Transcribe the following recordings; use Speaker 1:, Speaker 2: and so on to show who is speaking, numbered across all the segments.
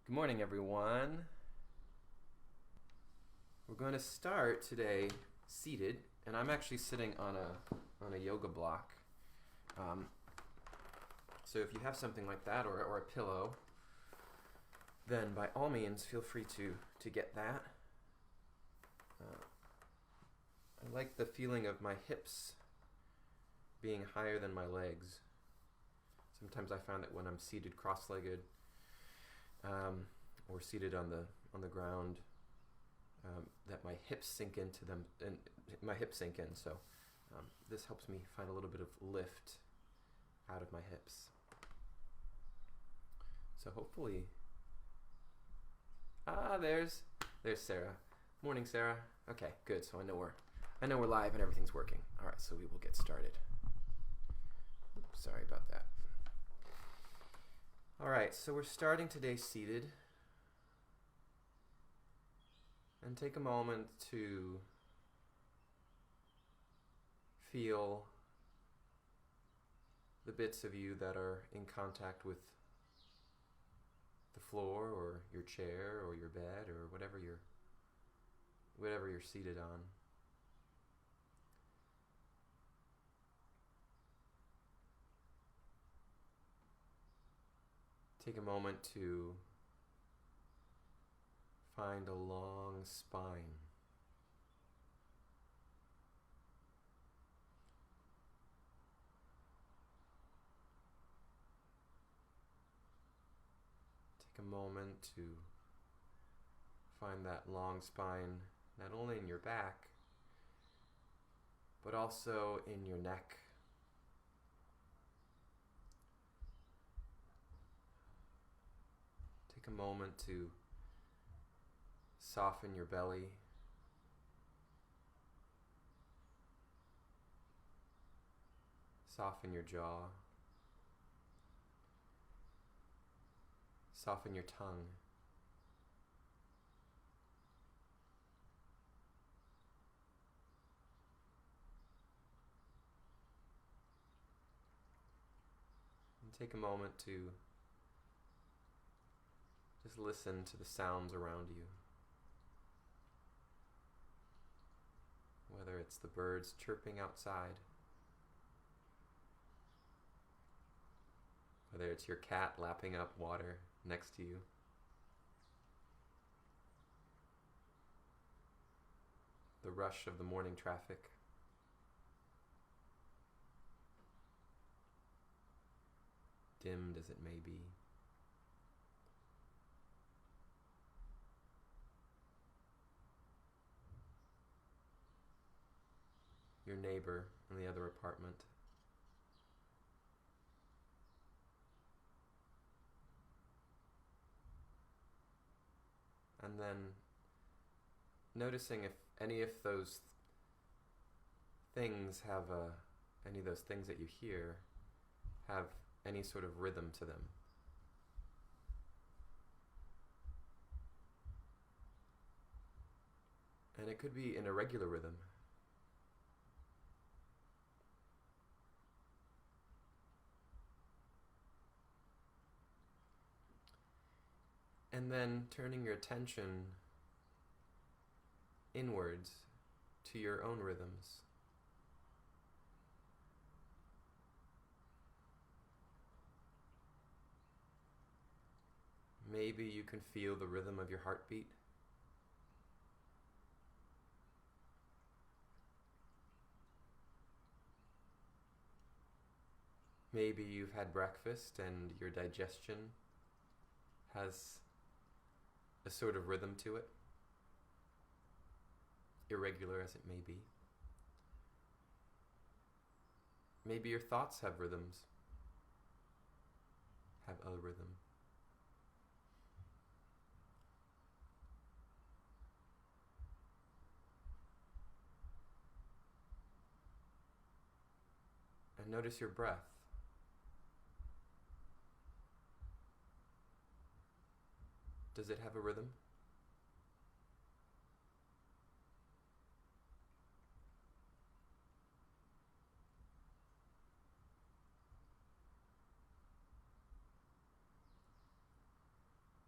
Speaker 1: Good morning, everyone. We're going to start today seated, and I'm actually sitting on a yoga block. So if you have something like that or a pillow, then by all means feel free to get that. I like the feeling of my hips being higher than my legs. Sometimes I find that when I'm seated cross-legged or seated on the ground, that my hips sink into them, and my hips sink in. So this helps me find a little bit of lift out of my hips. So hopefully, there's Sarah. Morning, Sarah. Okay, good. So I know we're live and everything's working. All right, so we will get started. Oops, sorry about that. All right, so we're starting today seated. And take a moment to feel the bits of you that are in contact with the floor or your chair or your bed or whatever you're seated on. Take a moment to find a long spine. Take a moment to find that long spine not only in your back, but also in your neck. Take a moment to soften your belly. Soften your jaw. Soften your tongue. And take a moment to just listen to the sounds around you. Whether it's the birds chirping outside, whether it's your cat lapping up water next to you, the rush of the morning traffic, dimmed as it may be. Your neighbor in the other apartment. And then noticing if any of those things have any of those things that you hear have any sort of rhythm to them. And it could be an irregular rhythm. And then turning your attention inwards to your own rhythms. Maybe you can feel the rhythm of your heartbeat. Maybe you've had breakfast and your digestion has a sort of rhythm to it, irregular as it may be. Maybe your thoughts have rhythms, have a rhythm. And notice your breath. Does it have a rhythm?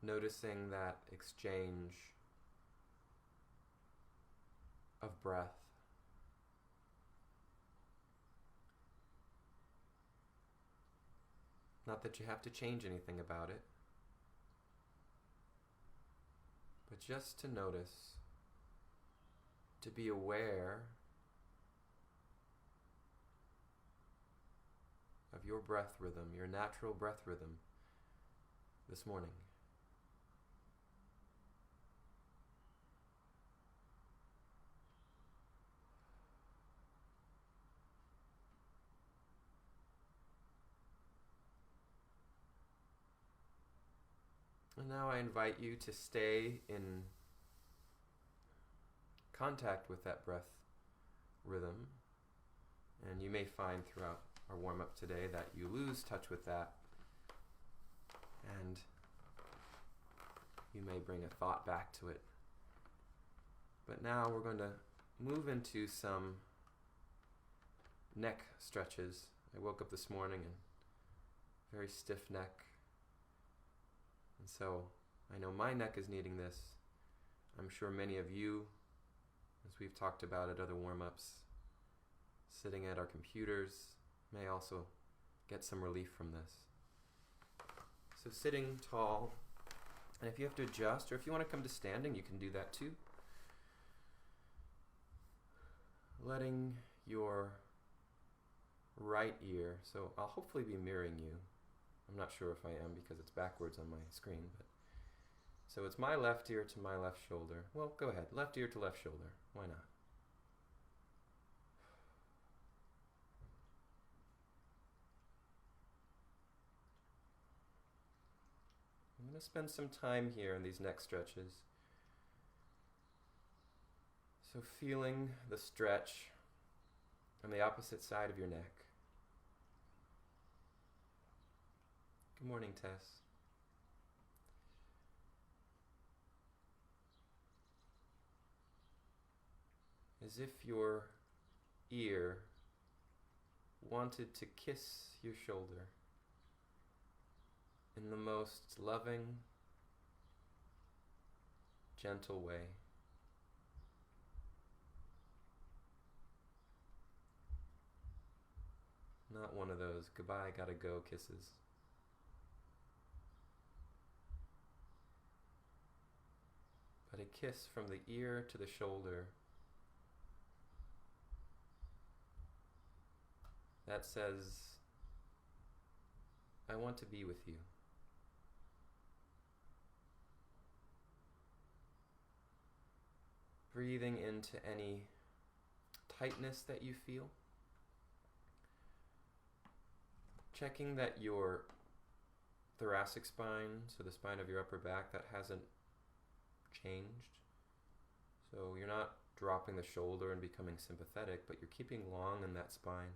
Speaker 1: noticing that exchange of breath. Not that you have to change anything about it, but just to notice, to be aware of your breath rhythm, your natural breath rhythm this morning. And now I invite you to stay in contact with that breath rhythm. And you may find throughout our warm-up today that you lose touch with that, and you may bring a thought back to it. But now we're going to move into some neck stretches. I woke up this morning and very stiff neck. And so I know my neck is needing this. I'm sure many of you, as we've talked about at other warm-ups, sitting at our computers, may also get some relief from this. So sitting tall, and if you have to adjust, or if you want to come to standing, you can do that too. Letting your right ear, so I'll hopefully be mirroring you. I'm not sure if I am because it's backwards on my screen, but so it's my left ear to my left shoulder. Well, go ahead, left ear to left shoulder. Why not? I'm going to spend some time here in these neck stretches. So feeling the stretch on the opposite side of your neck. Good morning, Tess. As if your ear wanted to kiss your shoulder in the most loving, gentle way. Not one of those goodbye, gotta go kisses. But a kiss from the ear to the shoulder that says, I want to be with you. Breathing into any tightness that you feel. Checking that your thoracic spine, so the spine of your upper back, that hasn't changed. So you're not dropping the shoulder and becoming sympathetic, but you're keeping long in that spine.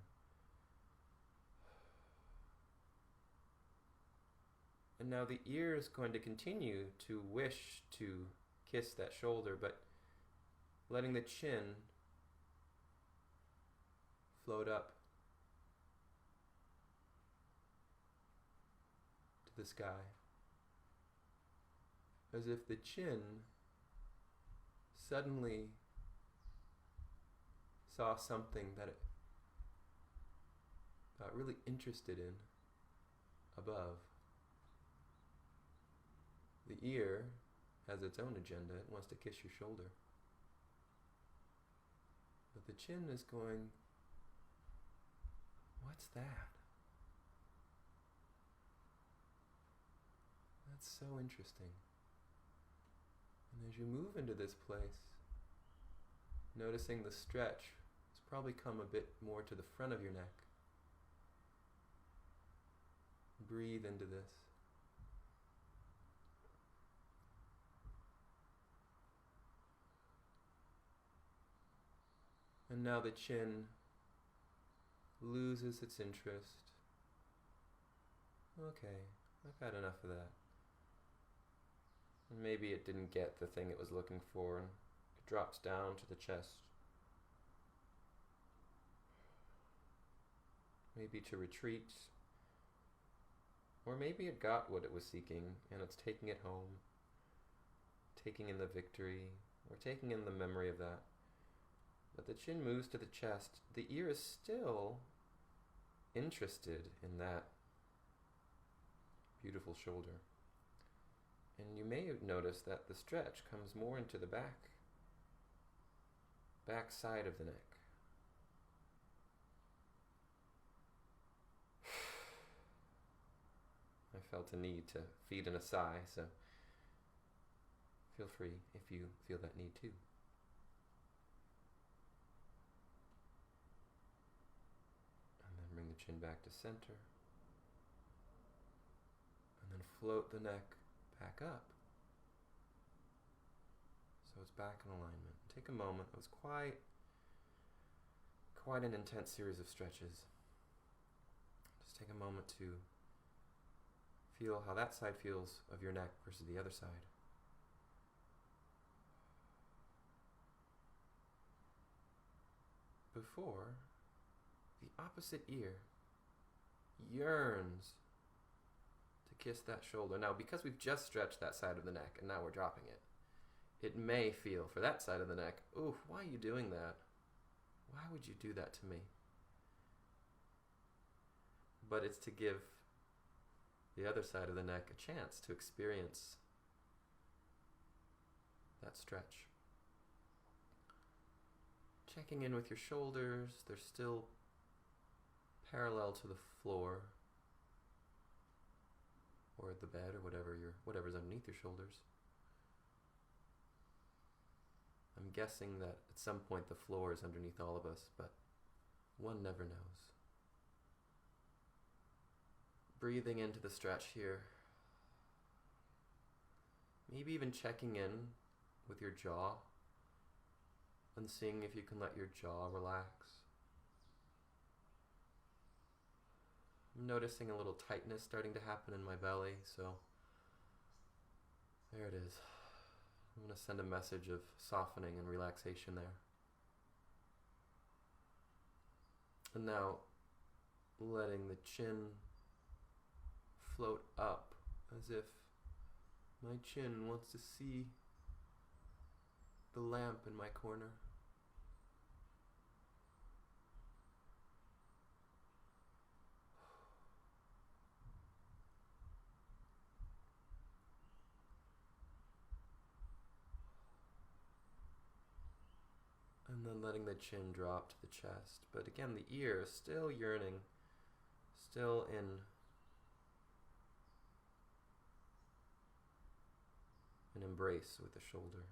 Speaker 1: And now the ear is going to continue to wish to kiss that shoulder, but letting the chin float up to the sky. As if the chin suddenly saw something that it got really interested in above. The ear has its own agenda. It wants to kiss your shoulder. But the chin is going, what's that? That's so interesting. And as you move into this place, noticing the stretch has probably come a bit more to the front of your neck. Breathe into this. And now the chin loses its interest. Okay, I've had enough of that. And maybe it didn't get the thing it was looking for, and it drops down to the chest. Maybe to retreat Or maybe it got what it was seeking and it's taking it home, taking in the victory, or taking in the memory of that. But the chin moves to the chest. The ear is still interested in that beautiful shoulder. And you may notice that the stretch comes more into the back side of the neck. I felt a need to feed in a sigh, so feel free if you feel that need too. And then bring the chin back to center. And then float the neck back up. So it's back in alignment. Take a moment. It was quite an intense series of stretches. Just take a moment to feel how that side feels of your neck versus the other side. Before, the opposite ear yearns to kiss that shoulder. Now, because we've just stretched that side of the neck and now we're dropping it, it may feel for that side of the neck, ooh, why are you doing that? Why would you do that to me? But it's to give the other side of the neck a chance to experience that stretch. Checking in with your shoulders, they're still parallel to the floor or the bed or whatever's underneath your shoulders. I'm guessing that at some point the floor is underneath all of us, but one never knows. Breathing into the stretch here. Maybe even checking in with your jaw and seeing if you can let your jaw relax. I'm noticing a little tightness starting to happen in my belly, so there it is. I'm going to send a message of softening and relaxation there. And now, letting the chin float up as if my chin wants to see the lamp in my corner. And then letting the chin drop to the chest. But again, the ear is still yearning, still in an embrace with the shoulder.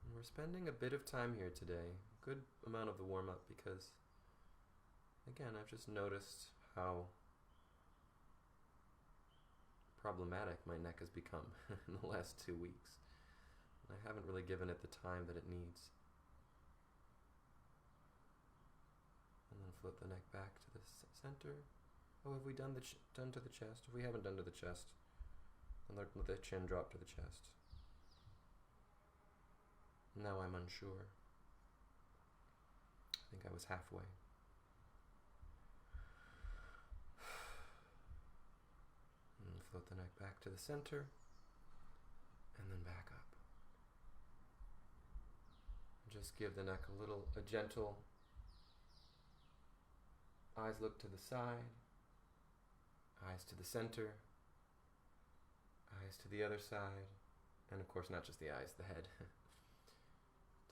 Speaker 1: And we're spending a bit of time here today, a good amount of the warm-up, because again, I've just noticed how problematic my neck has become in the last 2 weeks. I haven't really given it the time that it needs. And then flip the neck back to the center. Oh, have we done done to the chest? If we haven't done to the chest, then let the chin drop to the chest. Now I'm unsure. I think I was halfway. And float the neck back to the center, and then back up. Just give the neck a gentle eyes look to the side, eyes to the center, eyes to the other side, and of course not just the eyes, the head.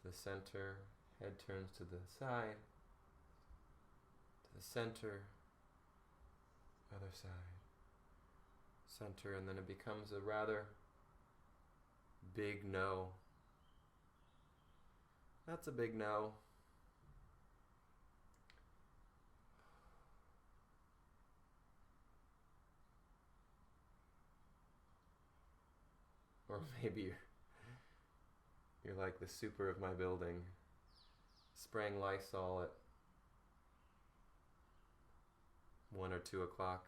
Speaker 1: To the center, head turns to the side, to the center, other side, center, and then it becomes a rather big no. That's a big no. Or maybe you're like the super of my building, spraying Lysol at 1 or 2 o'clock,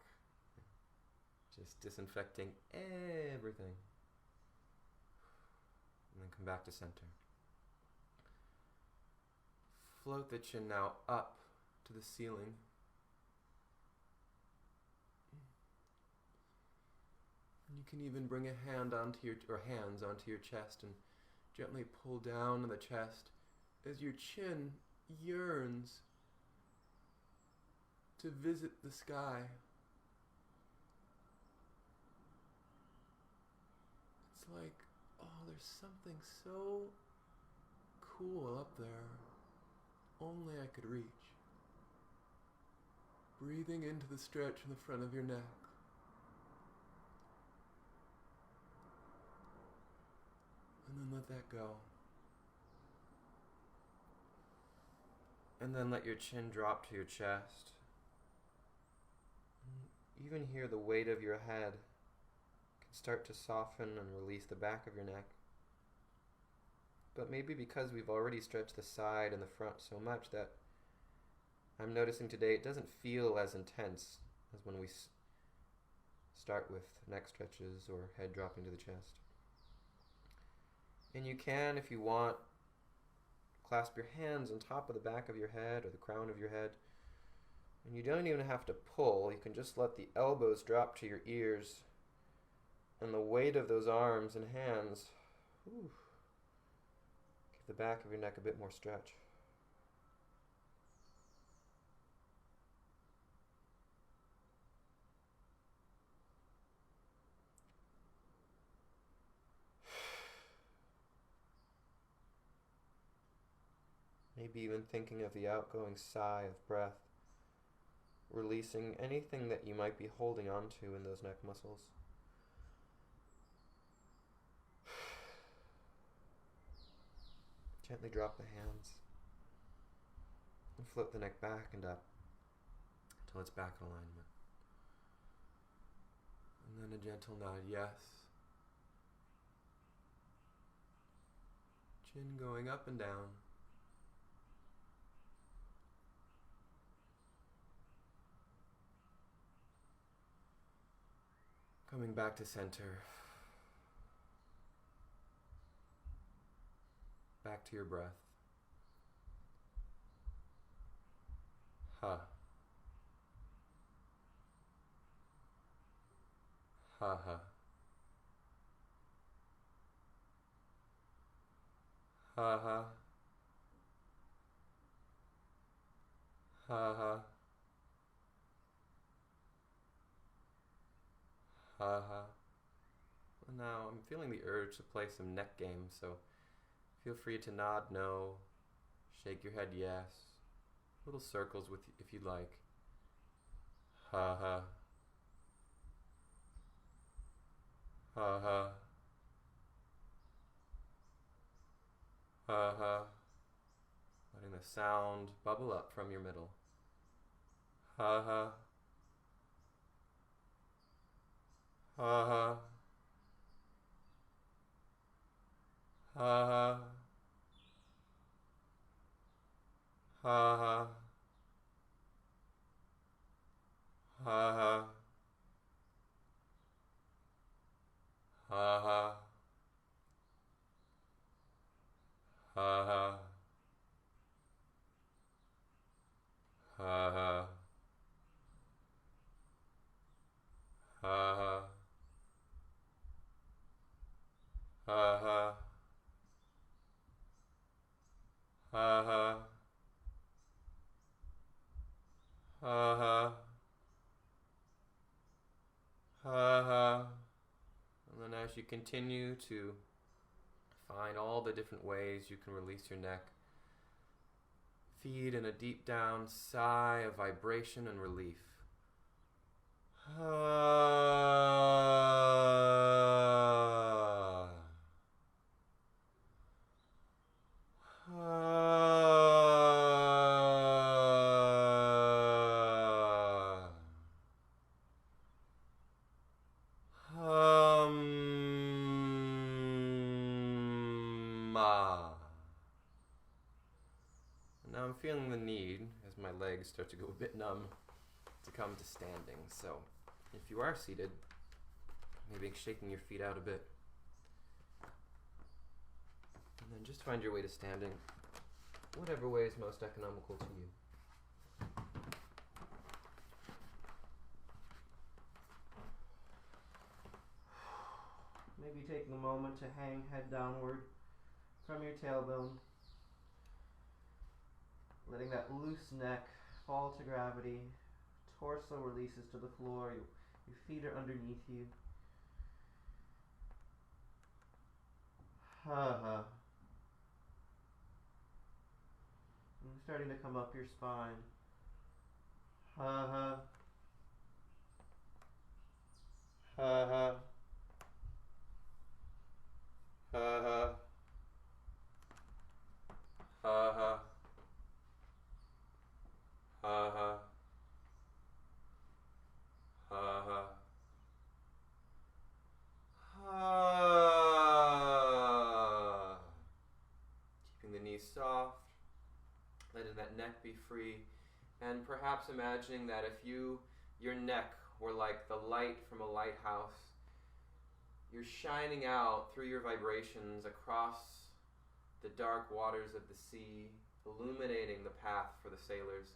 Speaker 1: just disinfecting everything. And then come back to center. float the chin now up to the ceiling. You can even bring a hand onto your, or hands onto your chest and gently pull down on the chest as your chin yearns to visit the sky. It's like, oh, there's something so cool up there, only I could reach. Breathing into the stretch in the front of your neck. And then let that go. And then let your chin drop to your chest. And even here, the weight of your head can start to soften and release the back of your neck. But maybe because we've already stretched the side and the front so much that I'm noticing today it doesn't feel as intense as when we start with neck stretches or head dropping to the chest. And you can, if you want, clasp your hands on top of the back of your head or the crown of your head. And you don't even have to pull. You can just let the elbows drop to your ears. And the weight of those arms and hands, give the back of your neck a bit more stretch. Maybe even thinking of the outgoing sigh of breath, releasing anything that you might be holding on to in those neck muscles. Gently drop the hands and float the neck back and up until it's back in alignment. And then a gentle nod, yes. Chin going up and down. Coming back to center. Back to your breath. Ha. Ha ha. Ha ha. Ha ha. Ha ha. Well, now I'm feeling the urge to play some neck games, so feel free to nod no, shake your head yes, little circles with if you'd like. Ha ha. Ha ha. Ha ha. Letting the sound bubble up from your middle. Ha ha. Ha ha. Ha ha. Ha ha. Ha ha. Ha ha. Ha ha. Ha ha. Ha ha. Ha ha. Ha ha. Ha ha. Ha ha. And then as you continue to find all the different ways you can release your neck, feed in a deep down sigh of vibration and relief. Now I'm feeling the need, as my legs start to go a bit numb, to come to standing. So if you are seated, maybe shaking your feet out a bit. And then just find your way to standing. whatever way is most economical to you. Maybe taking a moment to hang head downward from your tailbone, letting that loose neck fall to gravity, torso releases to the floor, your feet are underneath you. And starting to come up your spine. Keeping the knees soft, letting that neck be free, and perhaps imagining that if your neck were like the light from a lighthouse, you're shining out through your vibrations across the dark waters of the sea, illuminating the path for the sailors.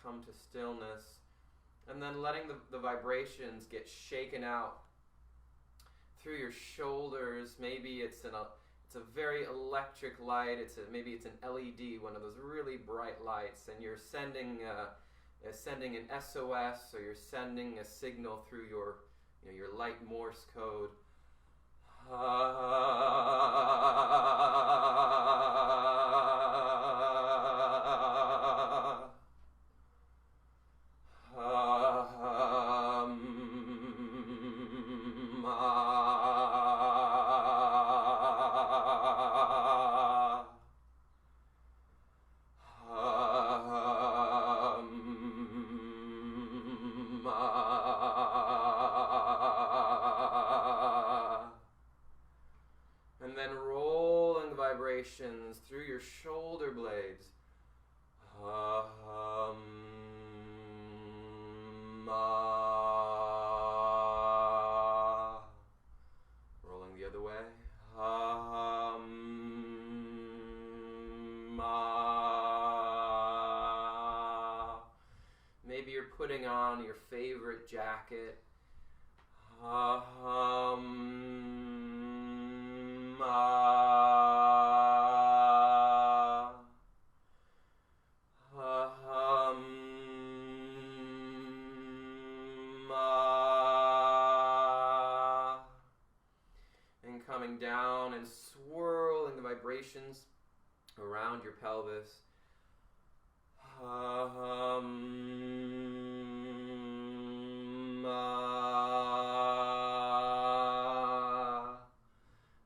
Speaker 1: Come to stillness, and then letting the vibrations get shaken out through your shoulders. Maybe it's a very electric light. Maybe it's an LED, one of those really bright lights, and you're sending an SOS, or you're sending a signal through your light Morse code. And then rolling the vibrations through your shoulder blades. Rolling the other way. Maybe you're putting on your favorite jacket. And coming down and swirling the vibrations around your pelvis.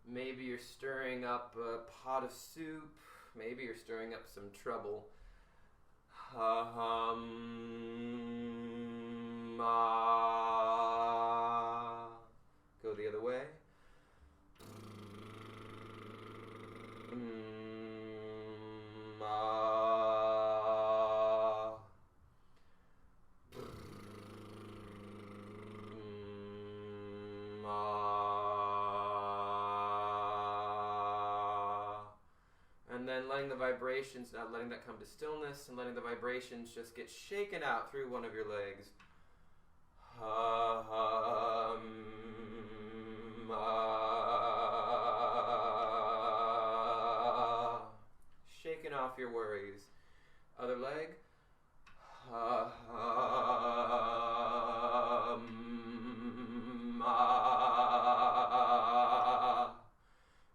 Speaker 1: Maybe you're stirring up a pot of soup. Maybe you're stirring up some trouble. Go the other way. And then letting the vibrations, not letting that come to stillness, and letting the vibrations just get shaken out through one of your legs. Shaking off your worries. Other leg.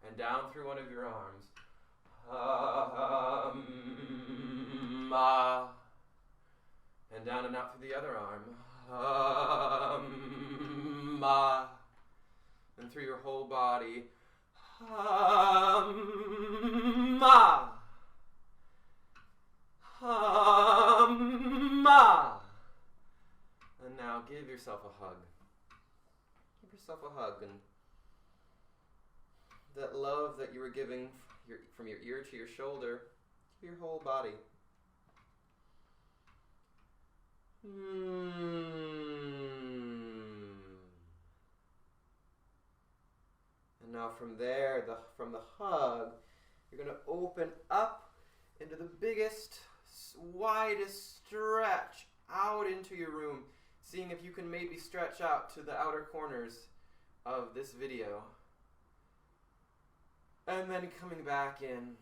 Speaker 1: And down through one of your arms. And down and out through the other arm. And through your whole body. now give yourself a hug. Give yourself a hug, and that love that you were giving from your ear to your shoulder to your whole body. And now from there, from the hug, you're going to open up into the biggest, widest stretch out into your room, seeing if you can maybe stretch out to the outer corners of this video. And then coming back in,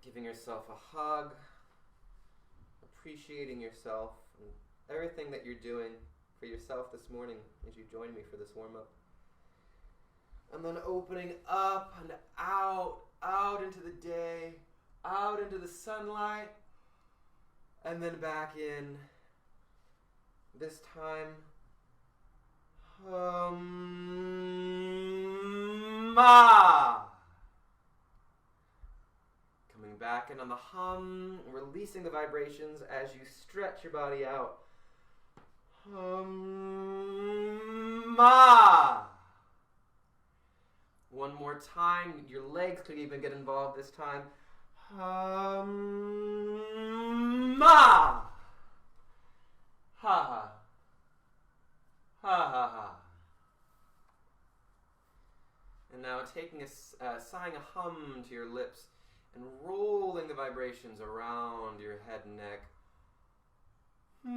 Speaker 1: giving yourself a hug, appreciating yourself and everything that you're doing for yourself this morning as you join me for this warm-up. And then opening up and out into the day, out into the sunlight, and then back in. This time, coming back in on the hum, releasing the vibrations as you stretch your body out. One more time, your legs could even get involved this time. Ha ha. Ha ha ha. And now taking sighing a hum to your lips and rolling the vibrations around your head and neck. And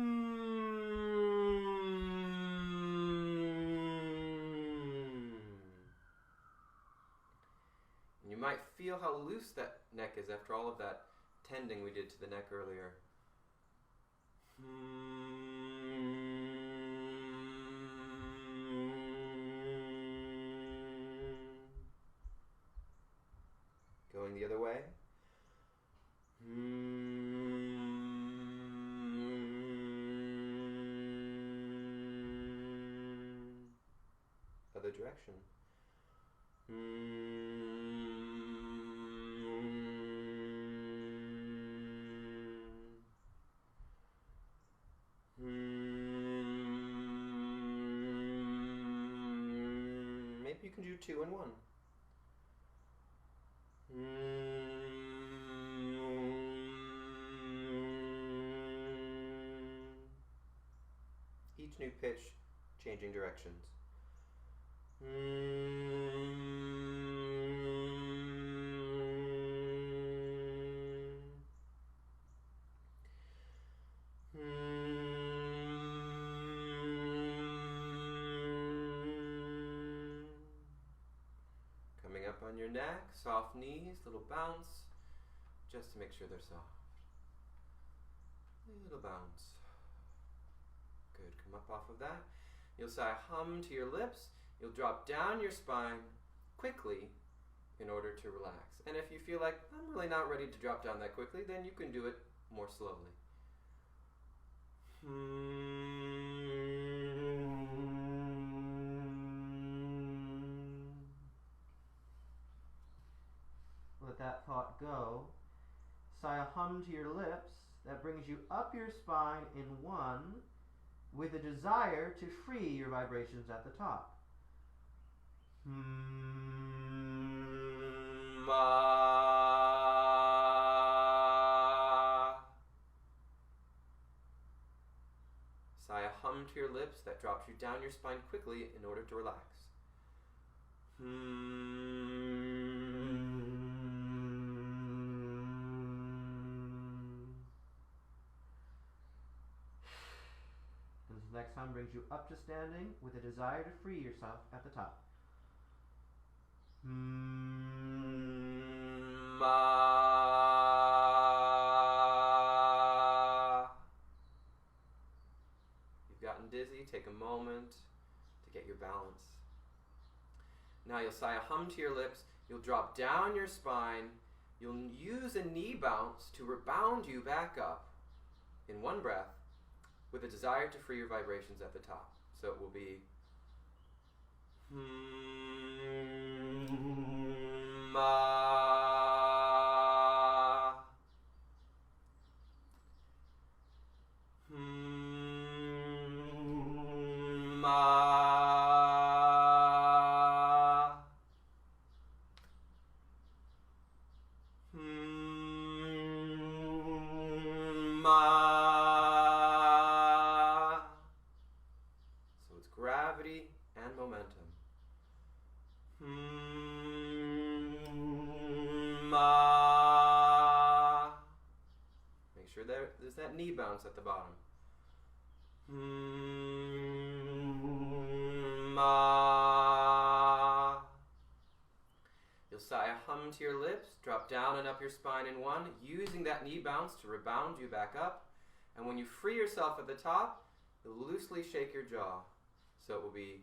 Speaker 1: you might feel how loose that neck is after all of that tending we did to the neck earlier. Going the other way. Other direction. Maybe you can do 2 in 1. Each new pitch, changing directions. Coming up on your neck, soft knees, little bounce, just to make sure they're soft. Little bounce. Good, come up off of that. You'll say hum to your lips. You'll drop down your spine quickly in order to relax. And if you feel like, I'm really not ready to drop down that quickly, then you can do it more slowly. Let that thought go. Sigh a hum to your lips. That brings you up your spine in 1 with a desire to free your vibrations at the top. Sigh a hum to your lips that drops you down your spine quickly in order to relax. Next time brings you up to standing with a desire to free yourself at the top. You've gotten dizzy, take a moment to get your balance. Now you'll sigh a hum to your lips, you'll drop down your spine, you'll use a knee bounce to rebound you back up in 1 breath, with a desire to free your vibrations at the top. So it will be So it's gravity and momentum. Make sure there's that knee bounce at the bottom. You'll sigh a hum to your lips, drop down and up your spine in one, using that knee bounce to rebound you back up. And when you free yourself at the top, you'll loosely shake your jaw. So it will be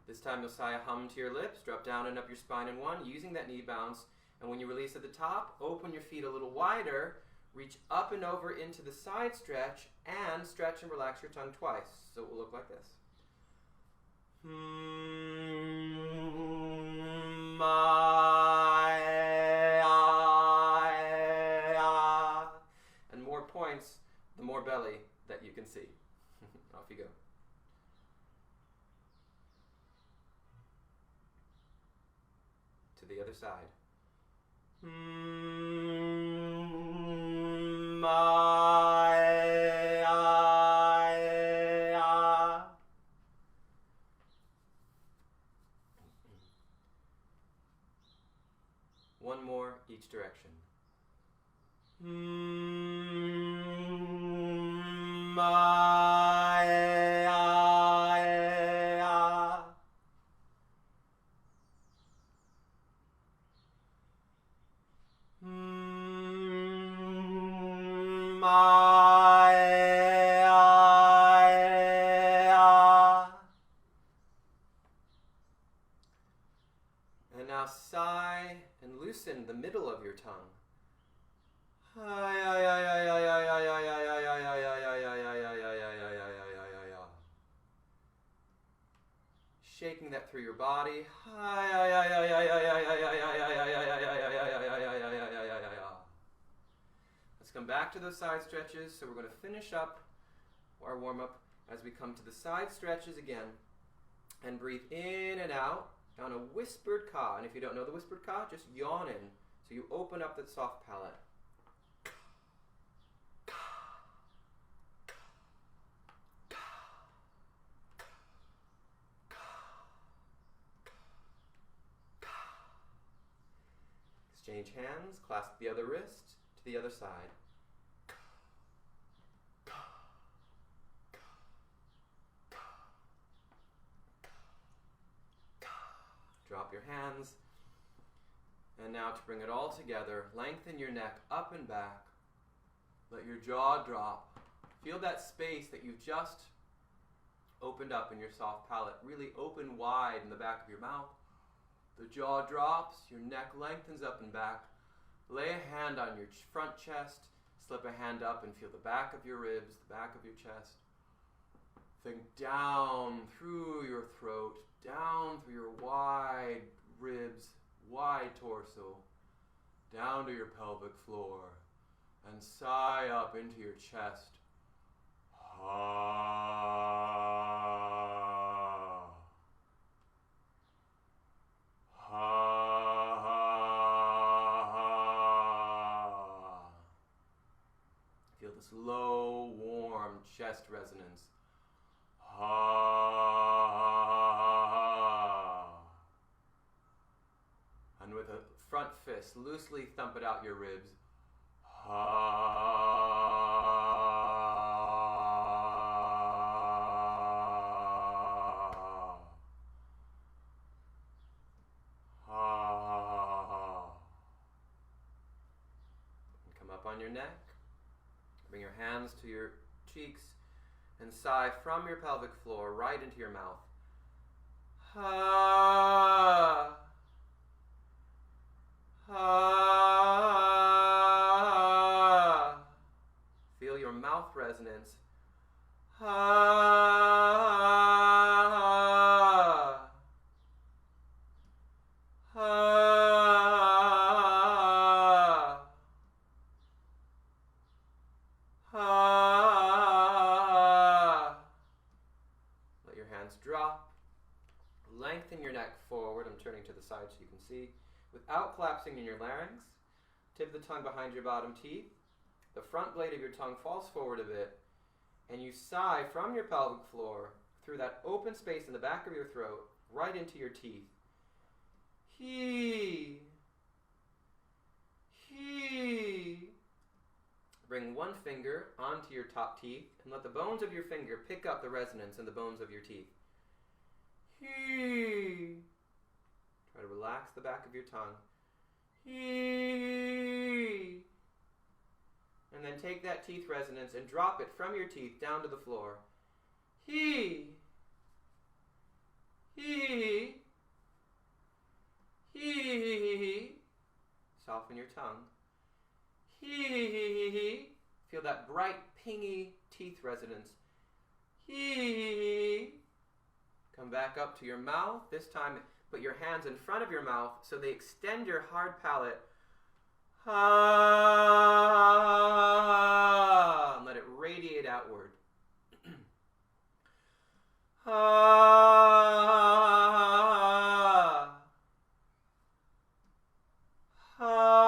Speaker 1: This time you'll sigh a hum to your lips, drop down and up your spine in one, using that knee bounce. And when you release at the top, open your feet a little wider, reach up and over into the side stretch, and stretch and relax your tongue twice. So it will look like this. And more points, the more belly that you can see. Off you go. To the other side. One more each direction. And now sigh and loosen the middle of your tongue. Shaking that through your body. Let's come back to those side stretches. So we're going to finish up our warm-up as we come to the side stretches again. And breathe in and out on a whispered ka. And if you don't know the whispered ka, just yawn in. So you open up that soft palate. Exchange hands, clasp the other wrist to the other side. Drop your hands. And now to bring it all together, lengthen your neck up and back. Let your jaw drop. Feel that space that you've just opened up in your soft palate. Really open wide in the back of your mouth. The jaw drops, your neck lengthens up and back. Lay a hand on your front chest. Slip a hand up and feel the back of your ribs, the back of your chest. Think down through your throat, down through your wide ribs, wide torso, down to your pelvic floor, and sigh up into your chest. Feel this low, warm chest resonance. And with a front fist, twist. Loosely thump it out your ribs. Come up on your neck. Bring your hands to your cheeks and sigh from your pelvic floor right into your mouth. Ha. Ha. Feel your mouth resonance. Ha. Ha. Ha. Let your hands drop. Lengthen your neck forward. I'm turning to the side so you can see. Without collapsing in your larynx, tip the tongue behind your bottom teeth. The front blade of your tongue falls forward a bit, and you sigh from your pelvic floor through that open space in the back of your throat, right into your teeth. Hee. Hee. Bring one finger onto your top teeth and let the bones of your finger pick up the resonance in the bones of your teeth. Hee. Try to relax the back of your tongue. Hee. And then take that teeth resonance and drop it from your teeth down to the floor. Hee. Hee. Hee. Soften your tongue. Hee. Feel that bright, pingy teeth resonance. Hee. Come back up to your mouth. This time, put your hands in front of your mouth so they extend your hard palate. Ha. And let it radiate outward. Ha. Ha.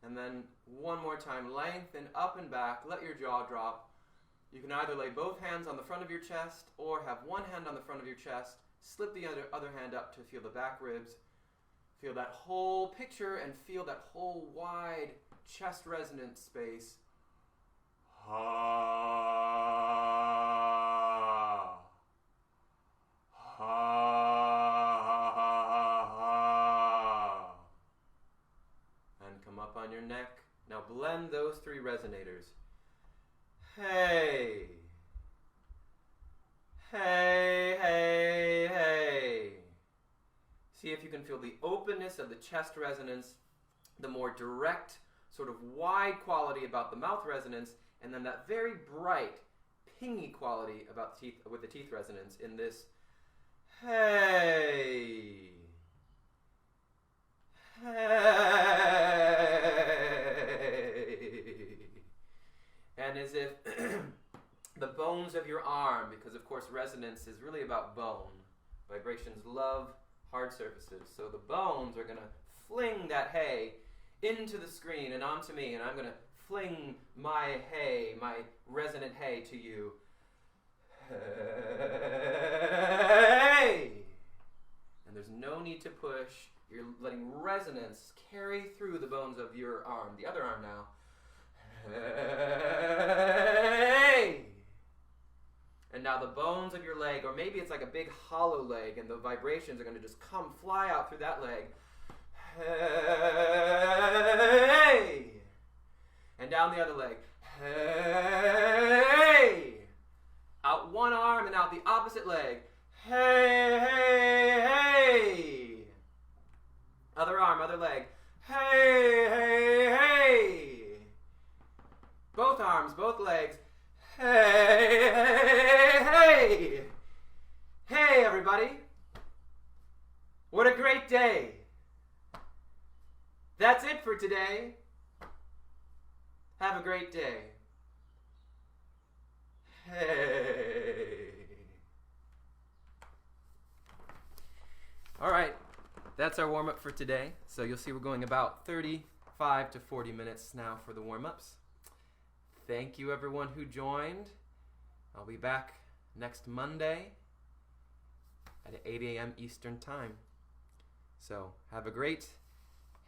Speaker 1: And then one more time, lengthen up and back. Let your jaw drop. You can either lay both hands on the front of your chest or have one hand on the front of your chest. Slip the other hand up to feel the back ribs. Feel that whole picture and feel that whole wide chest resonance space. Ha. Ha. And come up on your neck. Now blend those three resonators. Hey. Hey, hey, hey. See if you can feel the openness of the chest resonance, the more direct, sort of wide quality about the mouth resonance, and then that very bright, pingy quality about the teeth, with the teeth resonance in this hey. Hey. And as if the bones of your arm, because of course resonance is really about bone. Vibrations love hard surfaces. So the bones are going to fling that hey into the screen and onto me, and I'm going to fling my hey, my resonant hey to you. Hey! And there's no need to push. You're letting resonance carry through the bones of your arm, the other arm now. Hey! And now the bones of your leg, or maybe it's like a big hollow leg, and the vibrations are going to just fly out through that leg. Hey! And down the other leg. Hey! Out one arm and out the opposite leg. Hey, hey, hey! Other arm, other leg. Hey, hey, hey! Both arms, both legs. Hey, hey, hey! Hey, everybody! What a great day! That's it for today. Have a great day. Hey. All right, that's our warm-up for today. So you'll see we're going about 35 to 40 minutes now for the warm-ups. Thank you, everyone who joined. I'll be back next Monday. at 8 a.m. Eastern Time. So have a great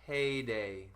Speaker 1: heyday.